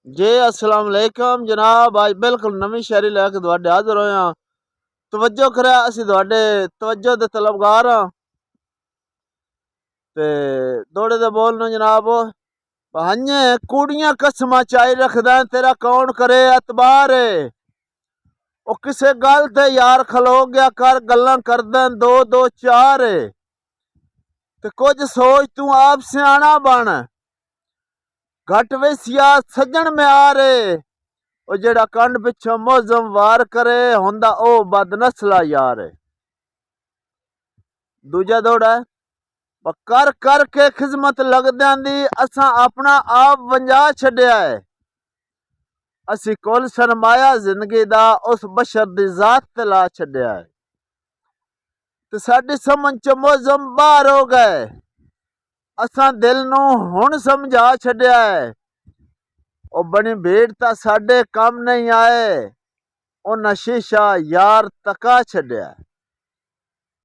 जी अस्सलाम वालेकुम जनाब। आज बिल्कुल नवी शायरी लैके तुहाडे हाज़र होए हां। तवज्जो करा, असीं तुहाडे तवज्जो दे तलबगार हां। ते दौड़े दे बोल न जनाब। भाइये कूड़ियां कसमां चाई रखदा तेरा कौन करे एतबार। ओ किसे गल ते यार खलो गया कर गल्लां करदा दो दो चार। ते कुछ सोच तू आप सियाणा बन, घट वेसिया सज्जण म्यार। ओ जेड़ा कंड पिछों मौजम वार करे होंदा ओ बदनस्ला यार। दूजा दौड़ा है कर कर के खिदमत लगद्यां दी असां अपना आप वंजा छड्या है। असी कुल सरमाया जिंदगी दा उस बशर दी जात ते ला छड्या है। ते साडी समझ च मौजम बाहर हो गए, असां दिल नू हुण समझा छड्या है। ओ बनी भीड़ तां साडे कम नहीं आए, उन्हां शीशा यार तका छड्या है।